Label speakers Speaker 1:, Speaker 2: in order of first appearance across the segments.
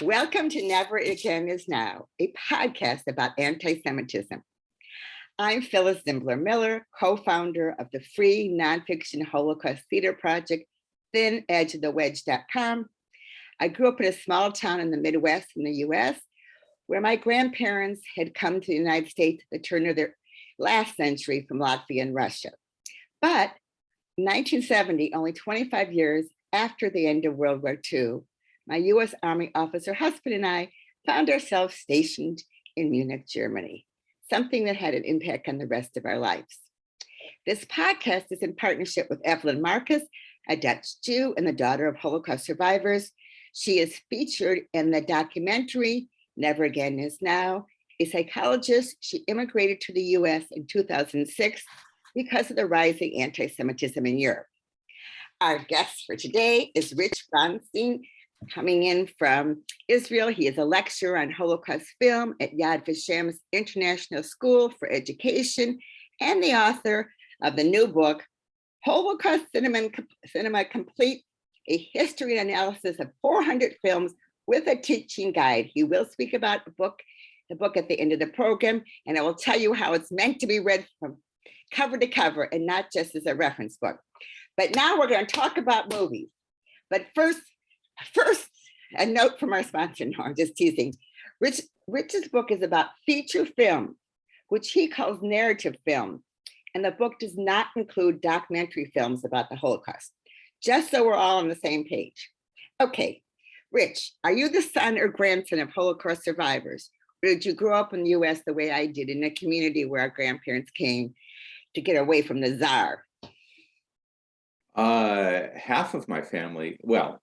Speaker 1: Welcome to Never Again Is Now, a podcast about anti-Semitism. I'm Phyllis Zimbler Miller, co-founder of the free nonfiction Holocaust theater project, thinedgeofthewedge.com. I grew up in a small town in the Midwest in the US, where my grandparents had come to the United States at the turn of their last century from Latvia and Russia. But in 1970, only 25 years after the end of World War II, my US Army officer husband and I found ourselves stationed in Munich, Germany, something that had an impact on the rest of our lives. This podcast is in partnership with Evelyn Marcus, a Dutch Jew and the daughter of Holocaust survivors. She is featured in the documentary Never Again Is Now. A psychologist, she immigrated to the US in 2006 because of the rising anti-Semitism in Europe. Our guest for today is Rich Brownstein, coming in from Israel. He is a lecturer on Holocaust film at Yad Vashem's International School for Education and the author of the new book, Holocaust Cinema Complete, a history and analysis of 400 films with a teaching guide. He will speak about the book at the end of the program, and I will tell you how it's meant to be read from cover to cover and not just as a reference book. But now we're going to talk about movies. But first, a note from our sponsor. No, I'm just teasing. Rich's book is about feature film, which he calls narrative film. And the book does not include documentary films about the Holocaust, just so we're all on the same page. Okay, Rich, are you the son or grandson of Holocaust survivors? Or did you grow up in the US the way I did, in a community where our grandparents came to get away from the Tsar?
Speaker 2: Half of my family, well,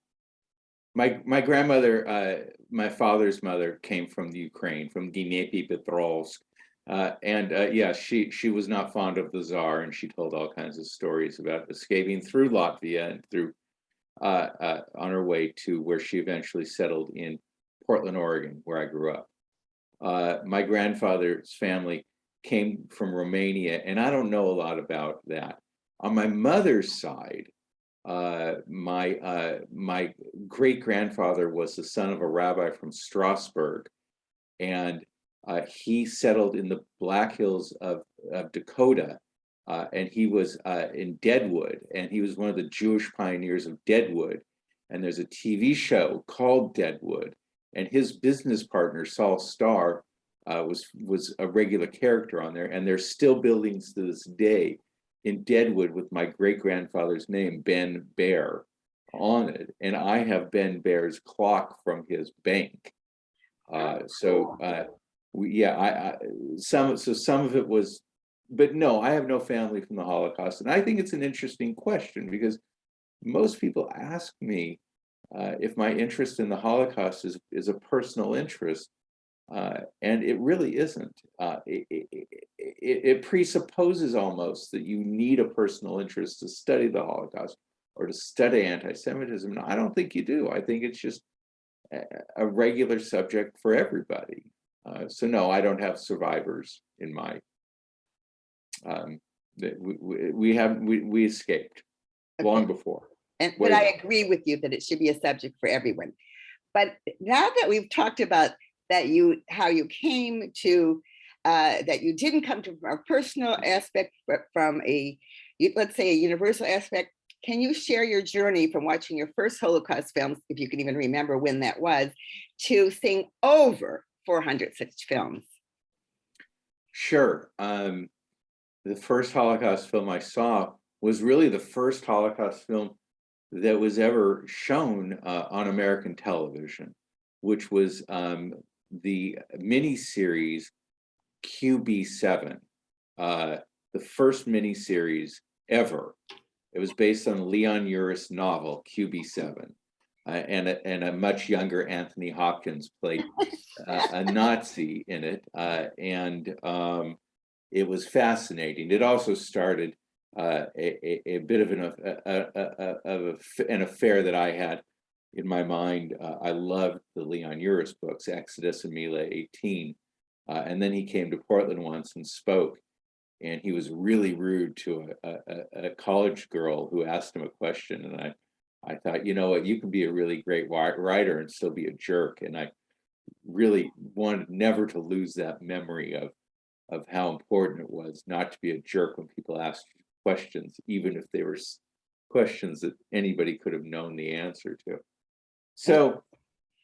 Speaker 2: my grandmother, my father's mother, came from the Ukraine, from Dnipropetrovsk, yeah, she was not fond of the Tsar, and she told all kinds of stories about escaping through Latvia and through on her way to where she eventually settled in Portland, Oregon, where I grew up. My grandfather's family came from Romania, and I don't know a lot about that. On my mother's side, my great-grandfather was the son of a rabbi from Strasbourg, and he settled in the Black Hills of Dakota, and he was in Deadwood, and he was one of the Jewish pioneers of Deadwood. And there's a TV show called Deadwood, and his business partner, Saul Starr, was a regular character on there, and there's still buildings to this day in Deadwood with my great-grandfather's name, Ben Bear, on it. And I have Ben Bear's clock from his bank. Some of it was, but no, I have no family from the Holocaust. And I think it's an interesting question, because most people ask me if my interest in the Holocaust is a personal interest. And it really isn't. It presupposes almost that you need a personal interest to study the Holocaust or to study anti-Semitism. No, I don't think you do. I think it's just a regular subject for everybody. So no, I don't have survivors in my. We escaped long before.
Speaker 1: But I agree with you that it should be a subject for everyone. But now that we've talked about how you came to, that you didn't come to a personal aspect, but from let's say a universal aspect, can you share your journey from watching your first Holocaust films, if you can even remember when that was, to seeing over 400 such films?
Speaker 2: Sure. The first Holocaust film I saw was really the first Holocaust film that was ever shown on American television, which was the miniseries QB7, the first miniseries ever. It was based on a Leon Uris novel, QB7, and a much younger Anthony Hopkins played a Nazi in it, and it was fascinating. It also started a bit of an affair that I had in my mind. I loved the Leon Uris books, Exodus and Mila 18. And then he came to Portland once and spoke, and he was really rude to a college girl who asked him a question. And I thought, you know what, you can be a really great writer and still be a jerk. And I really wanted never to lose that memory of how important it was not to be a jerk when people asked questions, even if they were questions that anybody could have known the answer to. So,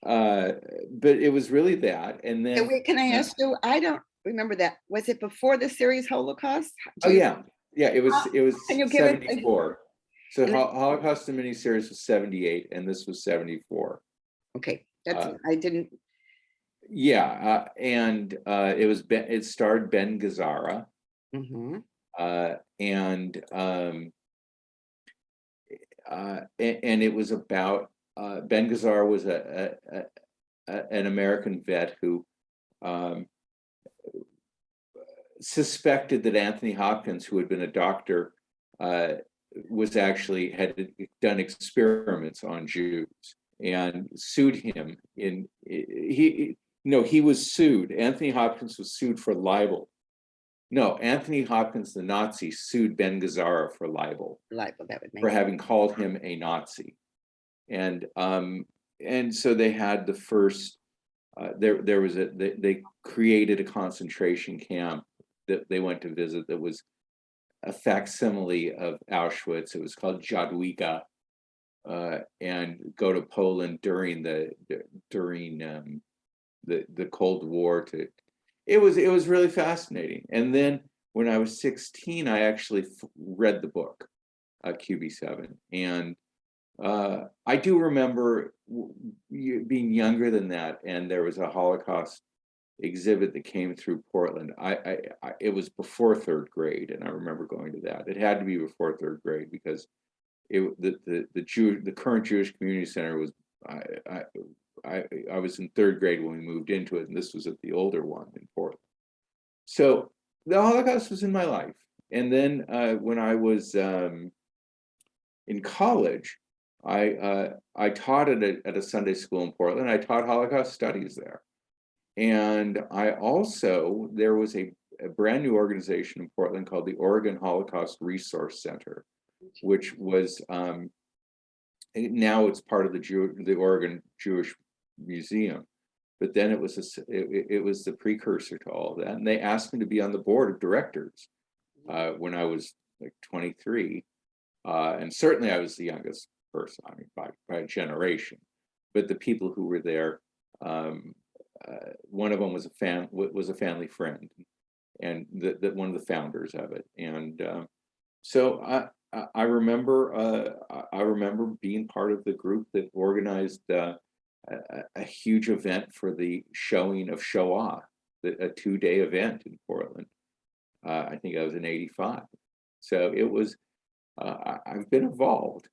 Speaker 2: but it was really that. And then,
Speaker 1: Wait, can I ask you? I don't remember that. Was it before the series Holocaust?
Speaker 2: oh yeah, yeah, it was
Speaker 1: Can you give it?
Speaker 2: 74. So
Speaker 1: And then-
Speaker 2: Holocaust the miniseries was 78, and this was 74.
Speaker 1: okay, that's
Speaker 2: Uh,
Speaker 1: I didn't.
Speaker 2: Yeah, and it starred Ben Gazzara,
Speaker 1: Mhm.
Speaker 2: and and it was about Ben Gazzara was an American vet who um, suspected that Anthony Hopkins, who had been a doctor, was actually had done experiments on Jews and sued him. He was sued. Anthony Hopkins was sued for libel. No, Anthony Hopkins, the Nazi, sued Ben Gazzara for libel,
Speaker 1: Libel, that would make
Speaker 2: for
Speaker 1: sense.
Speaker 2: having called him a Nazi. And so they had the first. There was they created a concentration camp that they went to visit that was a facsimile of Auschwitz. It was called Jadwiga, and go to Poland during the Cold War. It was really fascinating. And then when I was 16, I actually read the book, QB7, and I do remember being younger than that, and there was a Holocaust exhibit that came through Portland. It was before third grade, and I remember going to that. It had to be before third grade because the current Jewish Community Center was I was in third grade when we moved into it, and this was at the older one in Portland. So the Holocaust was in my life, and then when I was in college, I taught at a Sunday school in Portland. I taught Holocaust studies there. And there was a brand new organization in Portland called the Oregon Holocaust Resource Center, which was now it's part of the Oregon Jewish Museum. But then it was the precursor to all of that. And they asked me to be on the board of directors when I was like 23. And certainly I was the youngest person, I mean, by a generation. But the people who were there, one of them was a family friend, and that one of the founders of it. And so I remember being part of the group that organized a huge event for the showing of Shoah, a 2-day event in Portland. I think I was in '85. So it was. I've been involved.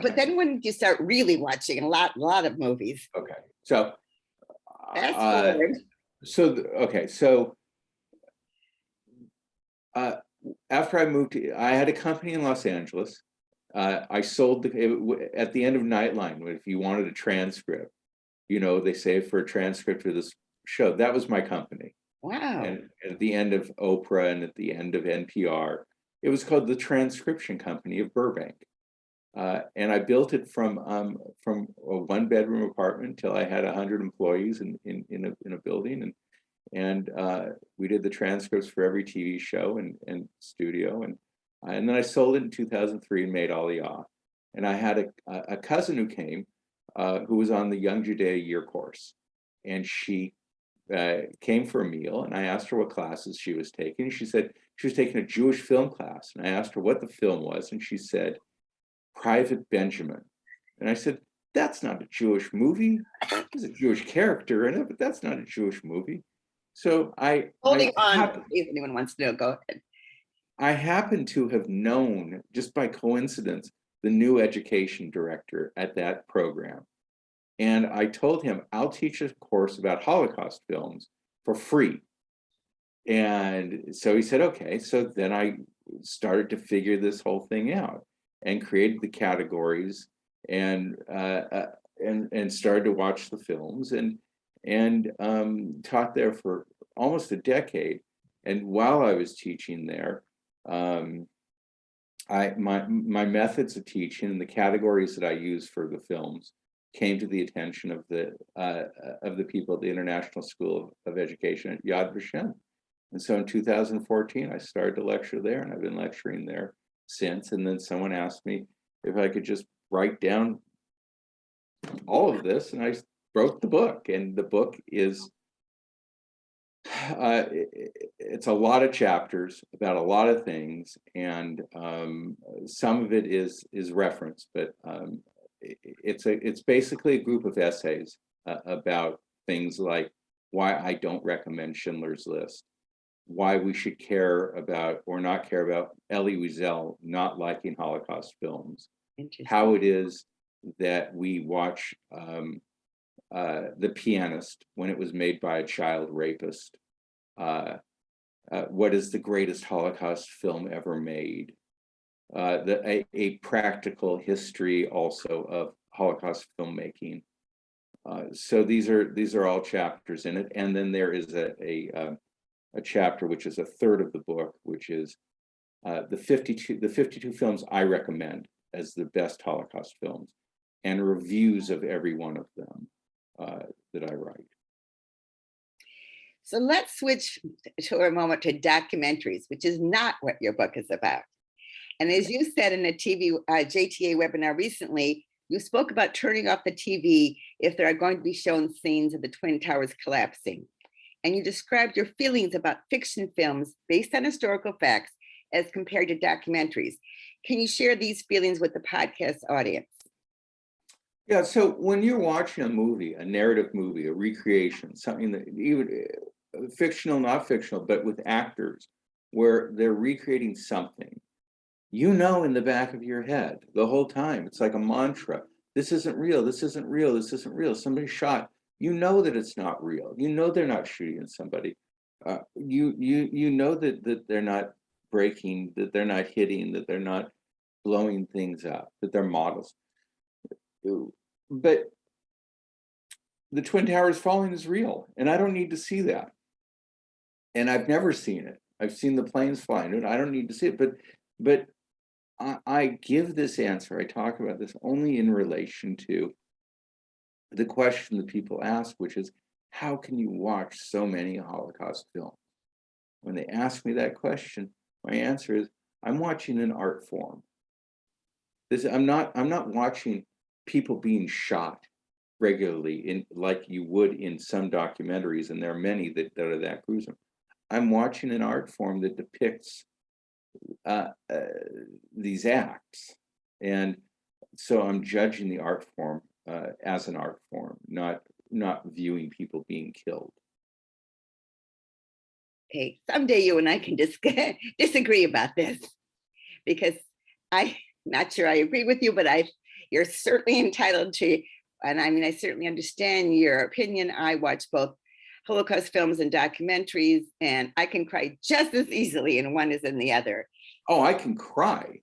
Speaker 1: But then when did you start really watching a lot of movies?
Speaker 2: Okay, so
Speaker 1: Fast forward.
Speaker 2: So after I moved, I had a company in Los Angeles. I sold at the end of Nightline. If you wanted a transcript, they say for a transcript of this show, that was my company.
Speaker 1: Wow.
Speaker 2: And at the end of Oprah and at the end of NPR, it was called the Transcription Company of Burbank. And I built it from a 1-bedroom apartment till I had 100 employees in a building, and we did the transcripts for every TV show and studio, and then I sold it in 2003 and made Aliyah. And I had a cousin who came, who was on the Young Judea year course, and she came for a meal, and I asked her what classes she was taking. She said she was taking a Jewish film class, and I asked her what the film was, and she said Private Benjamin. And I said, that's not a Jewish movie. There's a Jewish character in it, but that's not a Jewish movie. So
Speaker 1: Holding on, if anyone wants to know, go ahead.
Speaker 2: I happen to have known, just by coincidence, the new education director at that program. And I told him, I'll teach a course about Holocaust films for free. And so he said, okay. So then I started to figure this whole thing out and created the categories and started to watch the films and taught there for almost a decade. And while I was teaching there, My methods of teaching and the categories that I use for the films came to the attention of the people at the International School of Education at Yad Vashem. And so in 2014, I started to lecture there, and I've been lecturing there since. And then someone asked me if I could just write down all of this, and I wrote the book. And the book is it's a lot of chapters about a lot of things, and some of it is reference, but it's basically a group of essays about things like why I don't recommend Schindler's List, why we should care about or not care about Elie Wiesel not liking Holocaust films, how it is that we watch The Pianist when it was made by a child rapist, what is the greatest Holocaust film ever made, a practical history also of Holocaust filmmaking. So these are all chapters in it, and then there is a chapter which is a third of the book, which is the 52 films I recommend as the best Holocaust films, and reviews of every one of them that I write.
Speaker 1: So let's switch for a moment to documentaries, which is not what your book is about. And as you said in a JTA webinar recently, you spoke about turning off the TV if there are going to be shown scenes of the Twin Towers collapsing. And you described your feelings about fiction films based on historical facts as compared to documentaries. Can you share these feelings with the podcast audience?
Speaker 2: Yeah, so when you're watching a movie, a narrative movie, a recreation, something that even fictional, not fictional, but with actors, where they're recreating something, you know, in the back of your head the whole time, it's like a mantra. This isn't real. This isn't real. This isn't real. Somebody shot. You know that it's not real. You know they're not shooting somebody. You know that they're not breaking, that they're not hitting, that they're not blowing things up, that they're models. But the Twin Towers falling is real, and I don't need to see that. And I've never seen it. I've seen the planes flying, and I don't need to see it. But I give this answer. I talk about this only in relation to the question that people ask, which is, how can you watch so many Holocaust films? When they ask me that question, my answer is, I'm watching an art form. I'm not watching people being shot regularly in like you would in some documentaries, and there are many that are that gruesome. I'm watching an art form that depicts these acts, and so I'm judging the art form as an art form, not viewing people being killed.
Speaker 1: Okay, someday you and I can disagree about this, because I'm not sure I agree with you, but you're certainly entitled to, and I mean, I certainly understand your opinion. I watch both Holocaust films and documentaries, and I can cry just as easily in one as in the other.
Speaker 2: Oh, I can cry.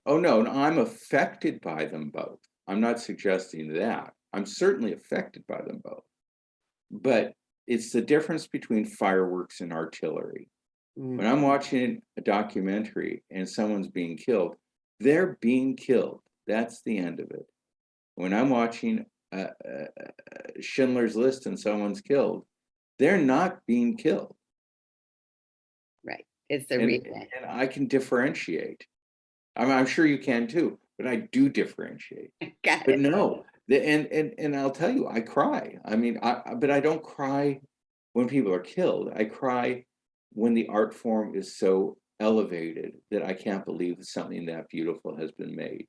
Speaker 2: Oh, no, I'm affected by them both. I'm not suggesting that. I'm certainly affected by them both. But it's the difference between fireworks and artillery. When I'm watching a documentary and someone's being killed, they're being killed. That's the end of it. When I'm watching Schindler's List and someone's killed, they're not being killed.
Speaker 1: Right. It's the reason.
Speaker 2: And I can differentiate. I'm sure you can too, but I do differentiate.
Speaker 1: Got
Speaker 2: But
Speaker 1: it.
Speaker 2: no, and I'll tell you, I cry. I mean, but I don't cry when people are killed. I cry when the art form is so elevated that I can't believe that something that beautiful has been made.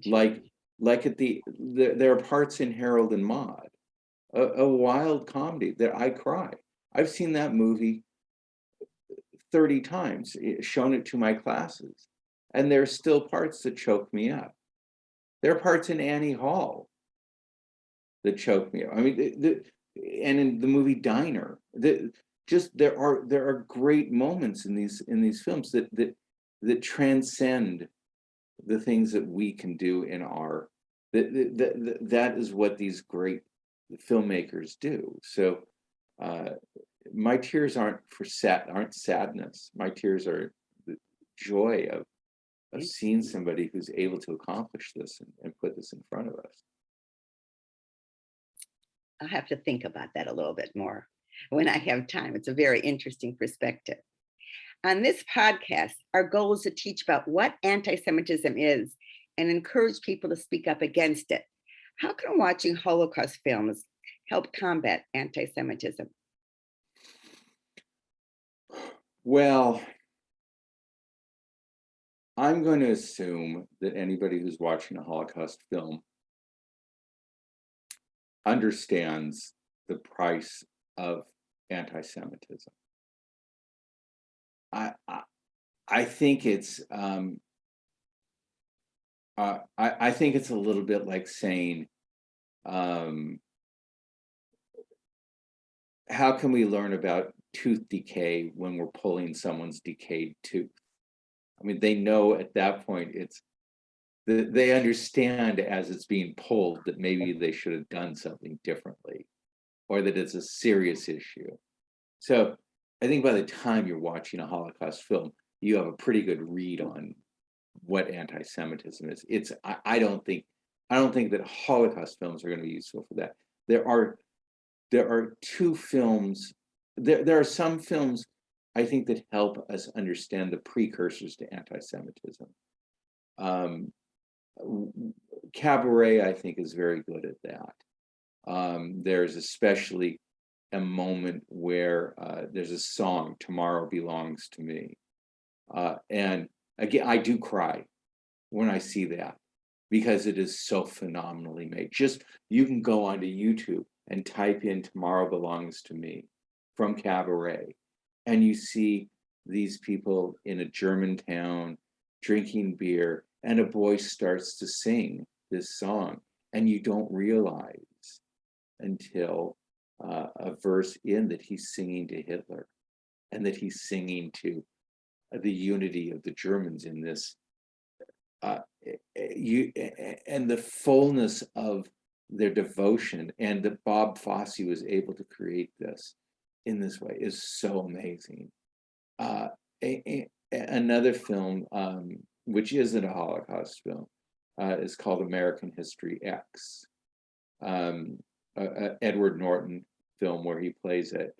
Speaker 2: Like there are parts in Harold and Maude, a wild comedy that I cry. I've seen that movie 30 times, shown it to my classes, and there's still parts that choke me up. There are parts in Annie Hall that choke me up. I mean, and in the movie Diner, there are great moments in these films that transcend the things that we can do in our that is what these great filmmakers do. So my tears aren't sadness. My tears are the joy of seeing somebody who's able to accomplish this and put this in front of us.
Speaker 1: I'll have to think about that a little bit more when I have time. It's a very interesting perspective. On this podcast, our goal is to teach about what anti-Semitism is and encourage people to speak up against it. How can watching Holocaust films help combat anti-Semitism?
Speaker 2: Well, I'm going to assume that anybody who's watching a Holocaust film understands the price of anti-Semitism. I think it's I think it's a little bit like saying, how can we learn about tooth decay when we're pulling someone's decayed tooth? I mean, they know at that point they understand as it's being pulled that maybe they should have done something differently, or that it's a serious issue. So I think by the time you're watching a Holocaust film, you have a pretty good read on what anti-Semitism is. I don't think that Holocaust films are going to be useful for that. There are two films. There are some films I think that help us understand the precursors to anti-Semitism. Cabaret, I think, is very good at that. There's especially a moment where there's a song, "Tomorrow Belongs to Me." And again, I do cry when I see that because it is so phenomenally made. Just, you can go onto YouTube and type in "Tomorrow Belongs to Me" from Cabaret, and you see these people in a German town drinking beer, and a boy starts to sing this song, and you don't realize until a verse in that he's singing to Hitler, and that he's singing to the unity of the Germans in this. And the fullness of their devotion, and that Bob Fosse was able to create this in this way, is so amazing. Another film, which isn't a Holocaust film, is called American History X. Edward Norton film where he plays a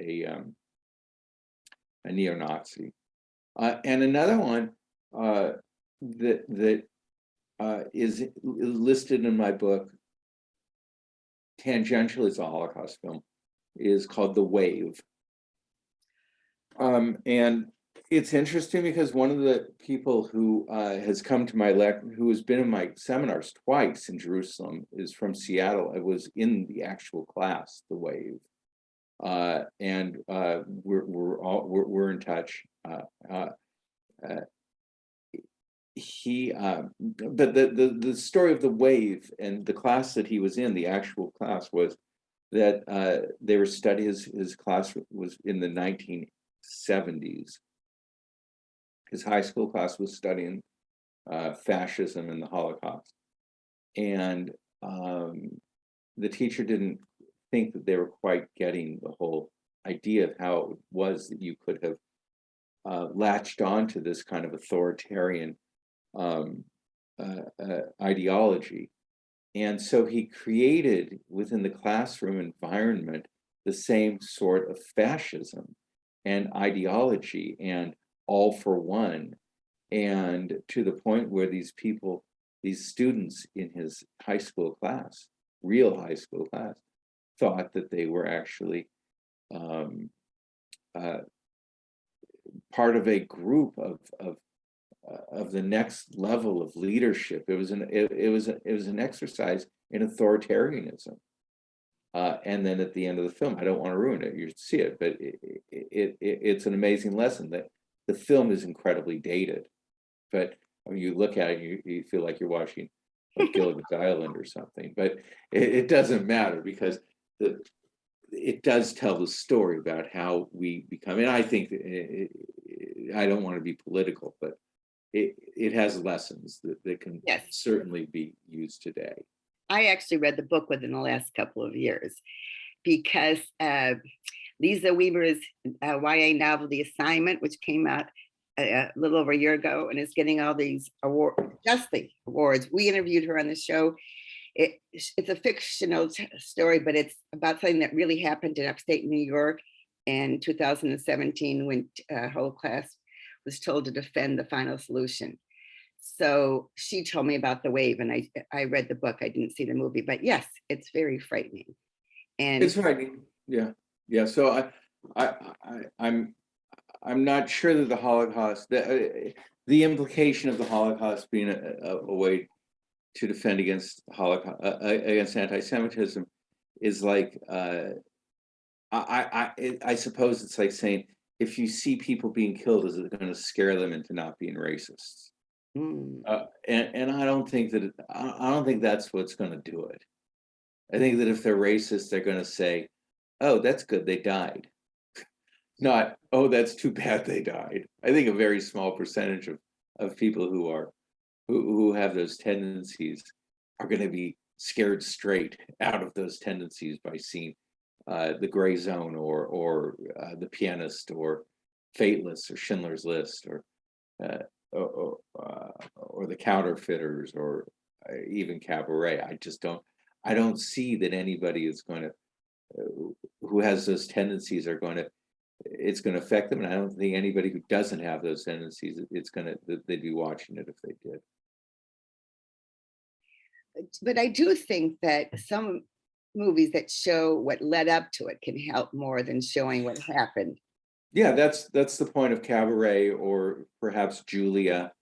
Speaker 2: neo-Nazi. And another one that is listed in my book, tangential is a Holocaust film, is called The Wave. And it's interesting because one of the people who has come to my who has been in my seminars twice in Jerusalem is from Seattle. I was in the actual class, The Wave, and we're in touch. But the story of The Wave and the class that he was in, the actual class, was that they were studying, his class was in the 1970s. His high school class was studying fascism and the Holocaust. And the teacher didn't think that they were quite getting the whole idea of how it was that you could have latched onto this kind of authoritarian ideology. And so he created within the classroom environment the same sort of fascism and ideology and all for one, and to the point where these people, these students in his high school class, real high school class, thought that they were actually part of a group of the next level of leadership. It was an exercise in authoritarianism. And then at the end of the film, I don't want to ruin it, you should see it, but it's an amazing lesson. That the film is incredibly dated, but when you look at it, you feel like you're watching like Gilligan's Island or something, but it doesn't matter because it does tell the story about how we become, and I think I don't want to be political, but it has lessons that can certainly be used today.
Speaker 1: I actually read the book within the last couple of years because Lisa Weber's YA novel, The Assignment, which came out a little over a year ago and is getting all these justly awards. We interviewed her on the show. It's a fictional story, but it's about something that really happened in upstate New York in 2017 when Holocaust was told to defend the final solution. So she told me about The Wave, and I read the book. I didn't see the movie, but yes, it's very frightening. And
Speaker 2: it's frightening. Yeah, yeah. So I'm not sure that the Holocaust, the implication of the Holocaust being a way to defend against Holocaust, against anti-Semitism, is like I suppose it's like saying, if you see people being killed, is it going to scare them into not being racists? And I don't think that I don't think that's what's going to do it. I think that if they're racist, they're going to say, "Oh, that's good, they died." Not, "Oh, that's too bad they died." I think a very small percentage of people who have those tendencies are going to be scared straight out of those tendencies by seeing The Gray Zone or The Pianist or Fateless or Schindler's List or The Counterfeiters or even Cabaret. I don't see that anybody is going to who has those tendencies it's going to affect them, and I don't think anybody who doesn't have those tendencies, they'd be watching it if they did.
Speaker 1: but I do think that some movies that show what led up to it can help more than showing what happened.
Speaker 2: Yeah, that's the point of Cabaret, or perhaps Julia,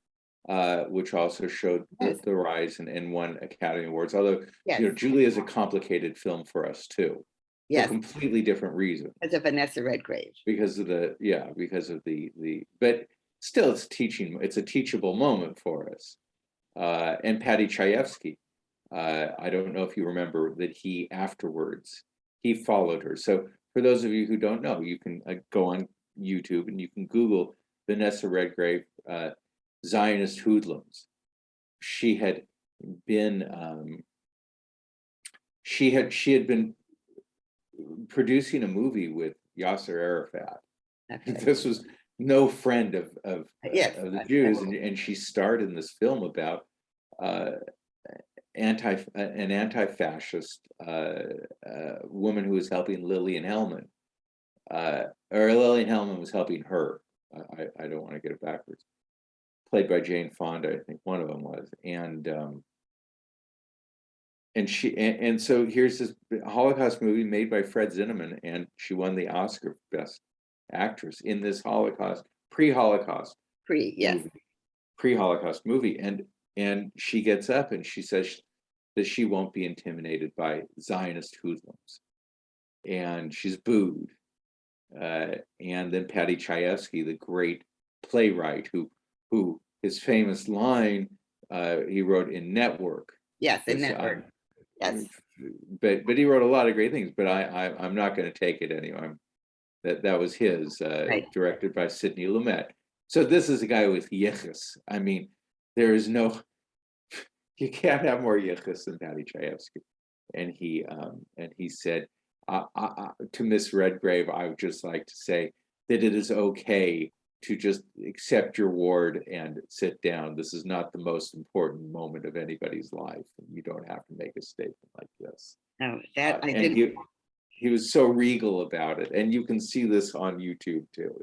Speaker 2: which also showed the rise and won Academy Awards. Although,
Speaker 1: Yes.
Speaker 2: Julia is a complicated film for us too. For a
Speaker 1: Yes,
Speaker 2: completely different reason.
Speaker 1: because of Vanessa Redgrave.
Speaker 2: Because of the but still it's a teachable moment for us. And Patty Chayefsky, I don't know if you remember that he afterwards he followed her. So for those of you who don't know, you can go on YouTube and you can Google Vanessa Redgrave Zionist hoodlums. She had been she had been producing a movie with Yasser Arafat.
Speaker 1: Okay.
Speaker 2: This was no friend of
Speaker 1: Yes,
Speaker 2: the Jews, and she starred in this film about an anti-fascist woman who was helping Lillian Hellman, or Lillian Hellman was helping her. I don't want to get it backwards. Played by Jane Fonda, I think one of them was, and so here's this Holocaust movie made by Fred Zinnemann, and she won the Oscar for Best Actress in this pre-Holocaust movie, and she gets up and she says that she won't be intimidated by Zionist hoodlums, and she's booed. And then Patty Chayefsky, the great playwright, who his famous line he wrote in Network.
Speaker 1: Yes, in Network. Yes.
Speaker 2: But he wrote a lot of great things. But I'm not going to take it anyway. That was his,
Speaker 1: Right.
Speaker 2: Directed by Sidney Lumet. So this is a guy with yichus. I mean, there is no, you can't have more yichus than Patty Chayefsky. And he said to Miss Redgrave, I would just like to say that it is okay to just accept your award and sit down. This is not the most important moment of anybody's life. You don't have to make a statement like this.
Speaker 1: No, that I
Speaker 2: and
Speaker 1: did.
Speaker 2: he was so regal about it, and you can see this on YouTube too.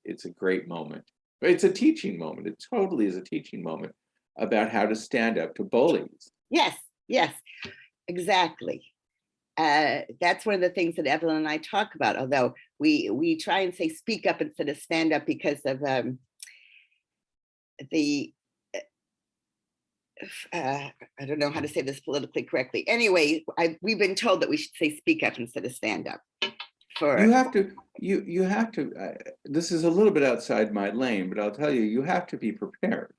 Speaker 2: It's a great moment. It's a teaching moment. It totally is a teaching moment about how to stand up to bullies.
Speaker 1: Yes, yes, exactly. That's one of the things that Evelyn and I talk about, although we try and say speak up instead of stand up because of the I don't know how to say this politically correctly. Anyway, we've been told that we should say speak up instead of stand up.
Speaker 2: You have to this is a little bit outside my lane, but I'll tell you, you have to be prepared.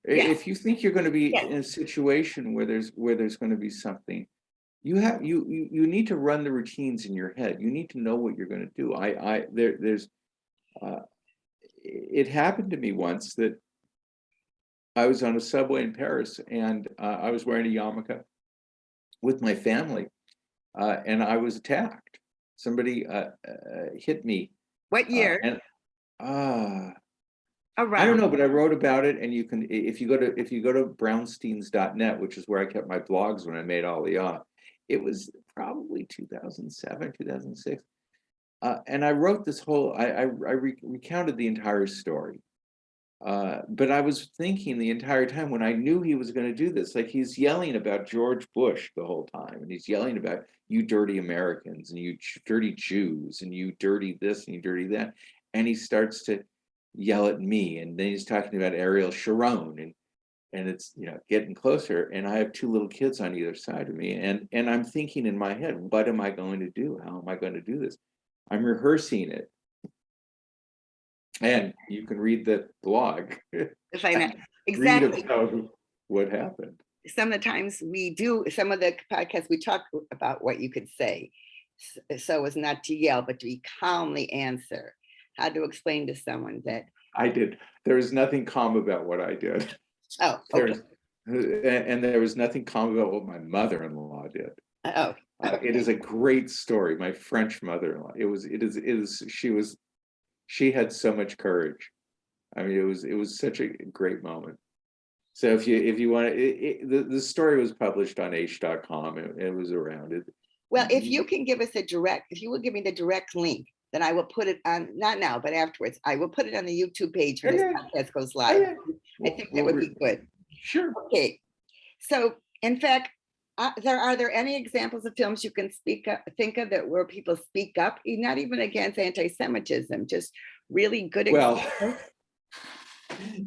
Speaker 1: Yes.
Speaker 2: If you think you're going to be
Speaker 1: Yes.
Speaker 2: in a situation where there's going to be something, you need to run the routines in your head. You need to know what you're going to do. It happened to me once that I was on a subway in Paris, and I was wearing a yarmulke with my family, and I was attacked. Somebody hit me.
Speaker 1: What year?
Speaker 2: I don't
Speaker 1: Around.
Speaker 2: know, but I wrote about it, and you can, if you go to brownsteins.net, which is where I kept my blogs when I made Aliyah, it was probably 2007, 2006. And I wrote this whole, recounted the entire story. But I was thinking the entire time when I knew he was going to do this, like he's yelling about George Bush the whole time, and he's yelling about you dirty Americans and you dirty Jews and you dirty this and you dirty that, and he starts to yell at me, and then he's talking about Ariel Sharon, and it's, you know, getting closer, and I have two little kids on either side of me, and I'm thinking in my head, what am I going to do? How am I going to do this? I'm rehearsing it, and you can read the blog.
Speaker 1: If I know.
Speaker 2: Read
Speaker 1: Exactly.
Speaker 2: about what happened.
Speaker 1: Some of the times we do, some of the podcasts, we talk about what you could say. So as not to yell, but to calmly answer. How to explain to someone that,
Speaker 2: I did. There was nothing calm about what I did.
Speaker 1: oh, okay.
Speaker 2: And there was nothing calm about what my mother-in-law did.
Speaker 1: Oh,
Speaker 2: It is a great story. My French mother-in-law. She had so much courage. I mean, it was such a great moment. So if you want to, the story was published on H.com. It was around it.
Speaker 1: well, if you can give us if you will give me the direct link, then I will put it on, not now, but afterwards. I will put it on the YouTube page when this podcast goes live. I think that would be good.
Speaker 2: Sure.
Speaker 1: Okay. So, in fact, are there any examples of films you can think of that where people speak up, not even against anti-Semitism, just really good examples?
Speaker 2: Well,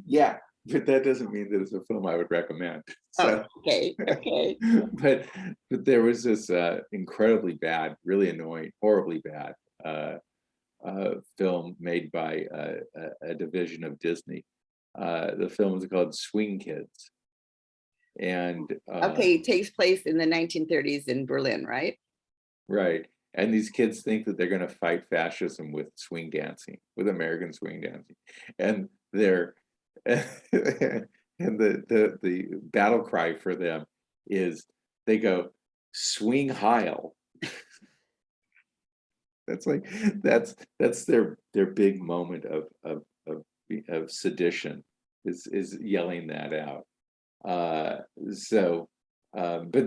Speaker 2: yeah, but that doesn't mean that it's a film I would recommend. So,
Speaker 1: okay.
Speaker 2: but there was this incredibly bad, really annoying, horribly bad film made by a division of Disney. The film was called Swing Kids. And
Speaker 1: okay, it takes place in the 1930s in Berlin, right?
Speaker 2: Right. And these kids think that they're going to fight fascism with swing dancing, with American swing dancing. And they're and the battle cry for them is they go swing Heil. That's their big moment of sedition is yelling that out. But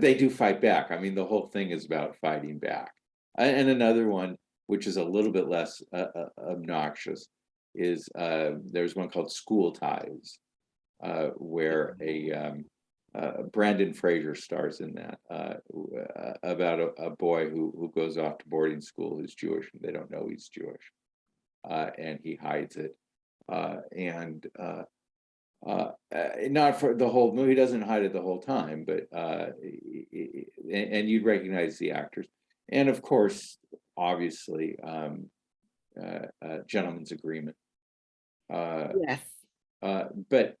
Speaker 2: they do fight back. I mean, the whole thing is about fighting back. And another one, which is a little bit less obnoxious, is there's one called School Ties, where Brandon Fraser stars in that, about a boy who goes off to boarding school who's Jewish, and they don't know he's Jewish, and he hides it. Not for the whole movie, doesn't hide it the whole time, but and you'd recognize the actors, and of course, obviously, Gentleman's Agreement.
Speaker 1: Yes.
Speaker 2: But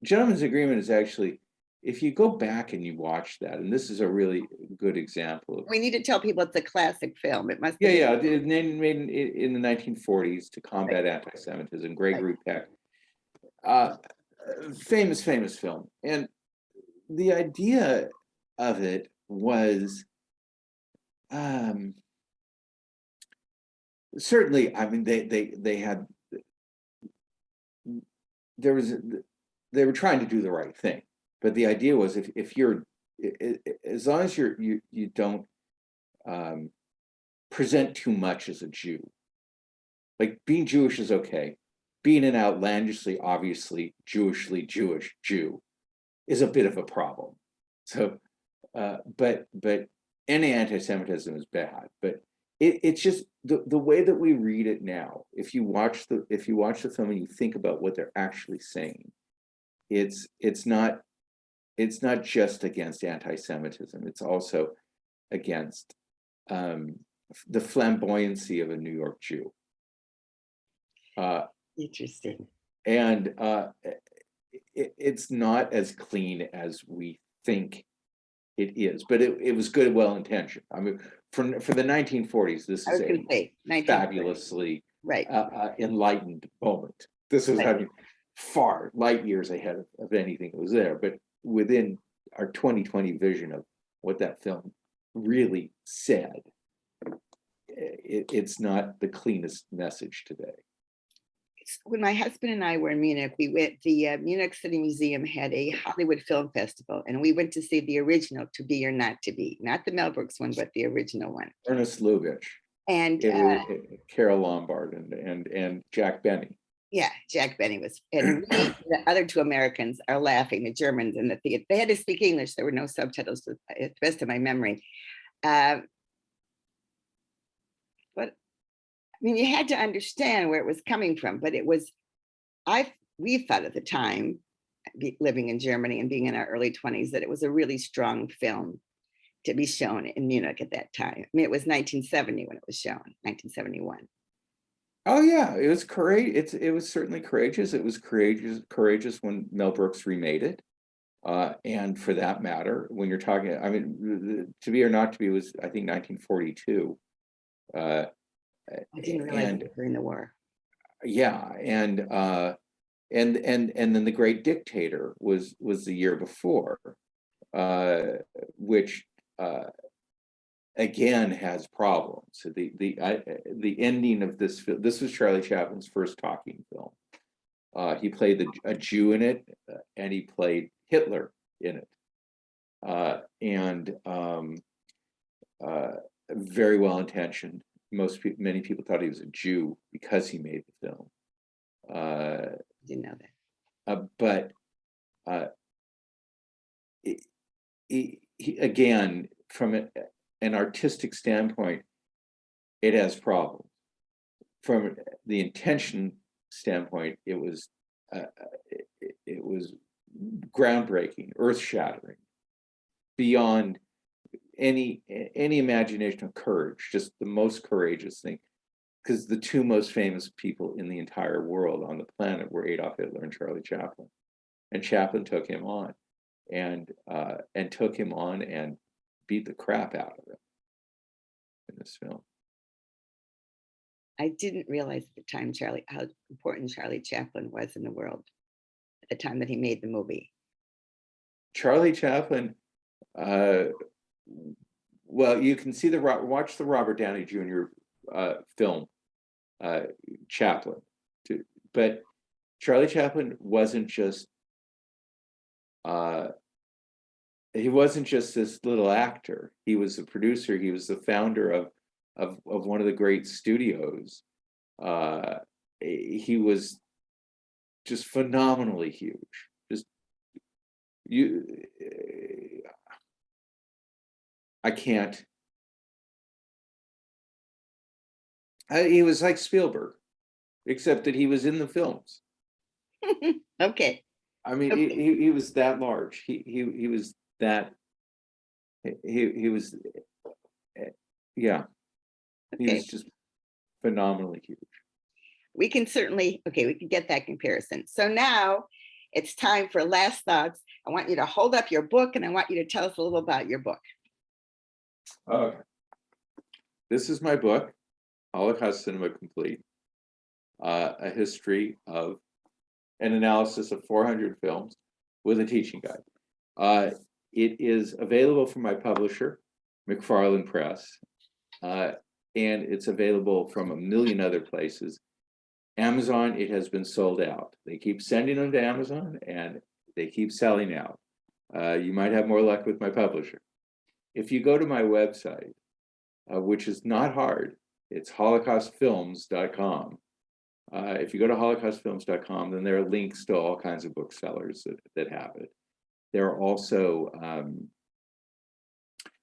Speaker 2: Gentleman's Agreement is actually, if you go back and you watch that, and this is a really good example of,
Speaker 1: We need to tell people it's a classic film. It must be.
Speaker 2: yeah, made in the 1940s to combat anti-Semitism. Gregory Peck. Famous film, and the idea of it was certainly, I mean, they had, they were trying to do the right thing, but the idea was if you're, as long as you don't present too much as a Jew, like being Jewish is okay. Being an outlandishly, obviously Jewishly Jewish Jew is a bit of a problem. So, but any anti-Semitism is bad. But it's just the way that we read it now. If you watch the film and you think about what they're actually saying, it's not just against anti-Semitism. It's also against the flamboyancy of a New York Jew.
Speaker 1: Interesting.
Speaker 2: And it's not as clean as we think it is, but it was good, well intentioned. I mean, for the 1940s, this is a fabulously
Speaker 1: right
Speaker 2: enlightened moment. This is, I mean, far light years ahead of anything that was there, but within our 2020 vision of what that film really said, it's not the cleanest message today.
Speaker 1: When my husband and I were in Munich, we went, the Munich City Museum had a Hollywood Film Festival, and we went to see the original To Be or Not to Be, not the Mel Brooks one, but the original one.
Speaker 2: Ernest Lubitsch.
Speaker 1: And
Speaker 2: It was Carol Lombard and Jack Benny.
Speaker 1: yeah, Jack Benny was, and we, the other two Americans, are laughing, the Germans in the theater. They had to speak English. There were no subtitles, to the best of my memory. But I mean, you had to understand where it was coming from, but it was, we thought at the time, living in Germany and being in our early 20s, that it was a really strong film to be shown in Munich at that time. I mean, it was 1970 when it was shown, 1971.
Speaker 2: Oh yeah, it was courageous. It was certainly courageous. It was courageous when Mel Brooks remade it. And for that matter, when you're talking, I mean, To Be or Not to Be was, I think, 1942.
Speaker 1: I didn't realize it was during the war.
Speaker 2: Yeah, and then The Great Dictator was the year before, which again has problems. The ending of this film. This was Charlie Chaplin's first talking film. He played a Jew in it, and he played Hitler in it, and very well intentioned. Many people thought he was a Jew because he made the film.
Speaker 1: Didn't know
Speaker 2: that. But he, again, from an artistic standpoint, it has problems. From the intention standpoint, it was groundbreaking, earth-shattering, beyond any imagination of courage. Just the most courageous thing, because the two most famous people in the entire world on the planet were Adolf Hitler and Charlie Chaplin, and Chaplin took him on, and beat the crap out of him in this film.
Speaker 1: I didn't realize at the time, Charlie, how important Charlie Chaplin was in the world at the time that he made the movie.
Speaker 2: Charlie Chaplin, well, you can see watch the Robert Downey Jr. Film, Chaplin, but Charlie Chaplin wasn't just this little actor. He was a producer. He was the founder of one of the great studios. He was just phenomenally huge. I can't. He was like Spielberg, except that he was in the films.
Speaker 1: Okay.
Speaker 2: I mean, okay. He was that large. He was that. He was. Yeah. He was just phenomenally huge.
Speaker 1: We can certainly, we can get that comparison. So now it's time for last thoughts. I want you to hold up your book, and I want you to tell us a little about your book.
Speaker 2: Okay. This is my book, Holocaust Cinema Complete, a history of an analysis of 400 films with a teaching guide. It is available from my publisher, McFarland Press, and it's available from a million other places. Amazon, it has been sold out. They keep sending them to Amazon, and they keep selling out. You might have more luck with my publisher. If you go to my website, which is not hard, it's holocaustfilms.com. If you go to holocaustfilms.com, then there are links to all kinds of booksellers that have it. There are also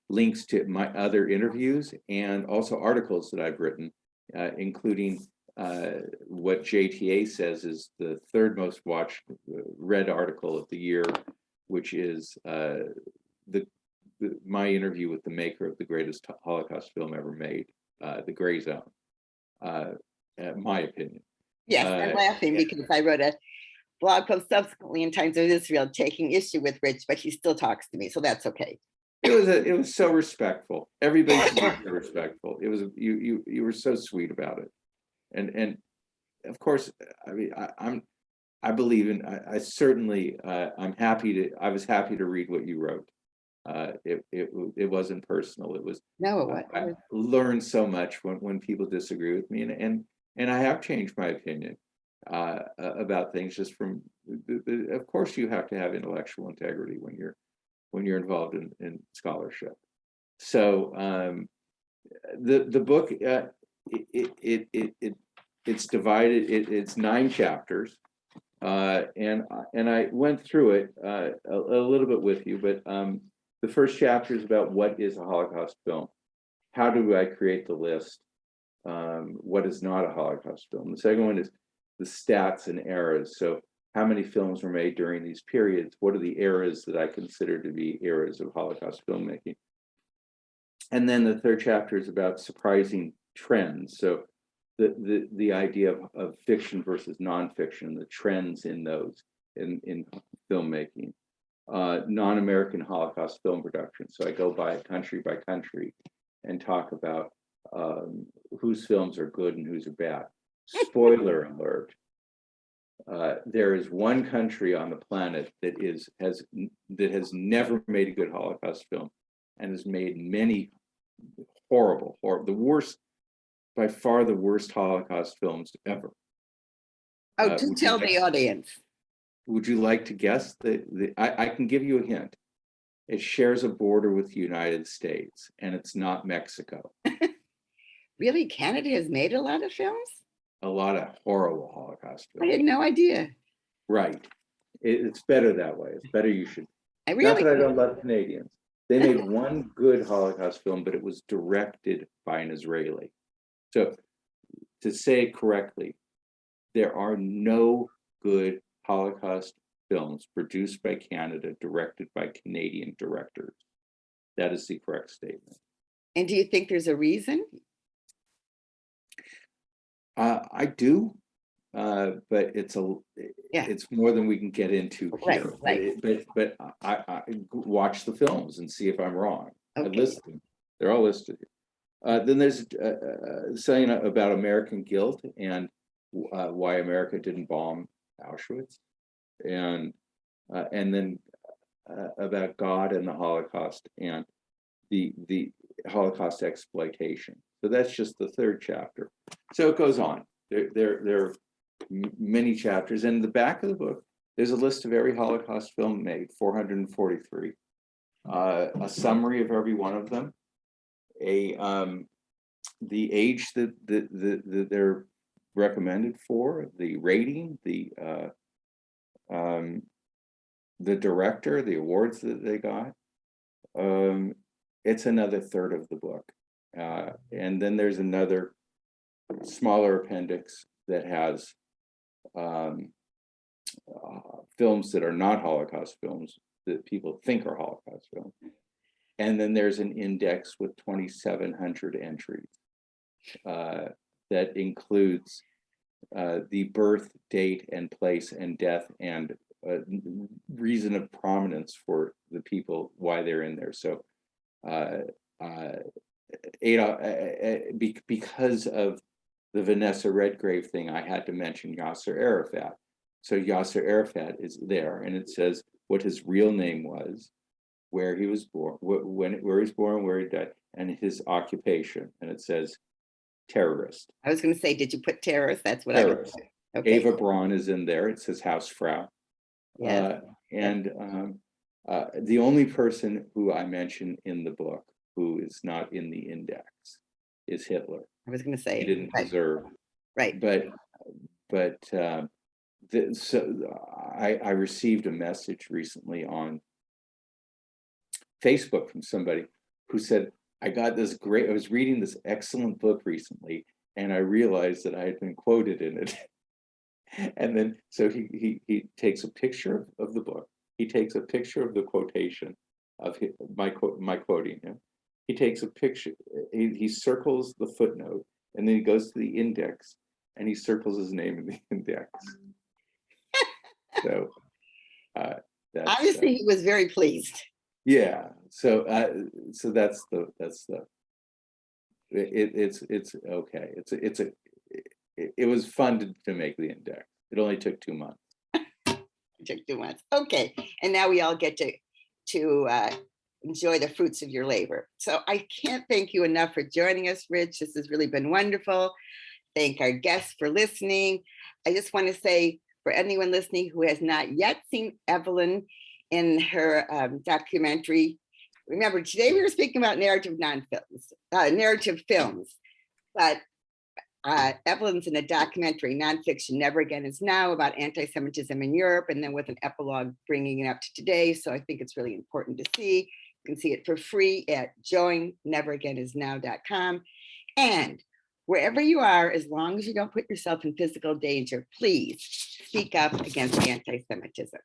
Speaker 2: links to my other interviews and also articles that I've written, including what JTA says is the third most read article of the year, which is my interview with the maker of the greatest Holocaust film ever made, The Gray Zone, my opinion.
Speaker 1: Yes, I'm laughing because I wrote a blog post subsequently in Times of Israel taking issue with Rich, but he still talks to me, so that's okay.
Speaker 2: It was so respectful. Everybody was so respectful. It was you were so sweet about it, and of course, I mean, I believe in. I certainly I'm happy to. I was happy to read what you wrote. It wasn't personal. It was.
Speaker 1: No, it wasn't.
Speaker 2: I learned so much when people disagree with me, and I have changed my opinion. about things just from. Of course, you have to have intellectual integrity when you're involved in scholarship. So the book it's divided. It's 9 chapters, and I went through it a little bit with you. But the first chapter is about what is a Holocaust film. How do I create the list? What is not a Holocaust film? The second one is the stats and eras. So how many films were made during these periods? What are the eras that I consider to be eras of Holocaust filmmaking? And then the third chapter is about surprising trends. So the idea of fiction versus nonfiction, the trends in those in filmmaking, non-American Holocaust film production. So I go by country and talk about whose films are good and whose are bad. Spoiler alert. There is one country on the planet that has never made a good Holocaust film and has made many horrible, the worst, by far the worst Holocaust films ever.
Speaker 1: Oh, do tell the audience.
Speaker 2: Would you like to guess? I can give you a hint. It shares a border with the United States, and it's not Mexico.
Speaker 1: Really? Canada has made a lot of films?
Speaker 2: A lot of horrible Holocaust films.
Speaker 1: I had no idea.
Speaker 2: Right. It's better that way. It's better you should.
Speaker 1: I really.
Speaker 2: Not that I don't love Canadians. They made one good Holocaust film, but it was directed by an Israeli. So to say it correctly, there are no good Holocaust films produced by Canada, directed by Canadian directors. That is the correct statement.
Speaker 1: And do you think there's a reason?
Speaker 2: I do, but it's more than we can get into here.
Speaker 1: Right.
Speaker 2: But I watch the films and see if I'm wrong.
Speaker 1: Okay.
Speaker 2: I list them. They're all listed. Then there's saying about American guilt and why America didn't bomb Auschwitz, and then about God and the Holocaust and the Holocaust exploitation. So that's just the third chapter. So it goes on. There are many chapters. And in the back of the book, there's a list of every Holocaust film made, 443. A summary of every one of them. The age that they're recommended for, the rating, the director, the awards that they got. It's another third of the book. And then there's another smaller appendix that has films that are not Holocaust films that people think are Holocaust films. And then there's an index with 2,700 entries that includes the birth, date, and place, and death, and reason of prominence for the people, why they're in there. So because of the Vanessa Redgrave thing, I had to mention Yasser Arafat. So Yasser Arafat is there, and it says what his real name was, where he was born, where he was born, where he died, and his occupation. And it says terrorist.
Speaker 1: I was going to say, did you put terrorist? That's what
Speaker 2: terrorist.
Speaker 1: I was. Okay.
Speaker 2: Ava Braun is in there. It says Hausfrau.
Speaker 1: Yeah.
Speaker 2: The only person who I mention in the book who is not in the index is Hitler.
Speaker 1: I was going to say
Speaker 2: he didn't deserve.
Speaker 1: Right.
Speaker 2: But so I received a message recently on Facebook from somebody who said, I was reading this excellent book recently, and I realized that I had been quoted in it. And then, so he takes a picture of the book. He takes a picture of the quotation of my quoting him. He takes a picture, he circles the footnote, and then he goes to the index and he circles his name in the index. So that's,
Speaker 1: obviously he was very pleased.
Speaker 2: Yeah. So that's it's okay. It was fun to make the index. It only took 2 months.
Speaker 1: It took 2 months. Okay. And now we all get to enjoy the fruits of your labor. So I can't thank you enough for joining us, Rich. This has really been wonderful. thank our guests for listening. I just want to say, for anyone listening who has not yet seen Evelyn in her documentary, remember today we were speaking about narrative films, but Evelyn's in a documentary, nonfiction, Never Again Is Now, about anti-Semitism in Europe, and then with an epilogue bringing it up to today. So I think it's really important to see. You can see it for free at joinneveragainisnow.com. And wherever you are, as long as you don't put yourself in physical danger, please speak up against anti-Semitism.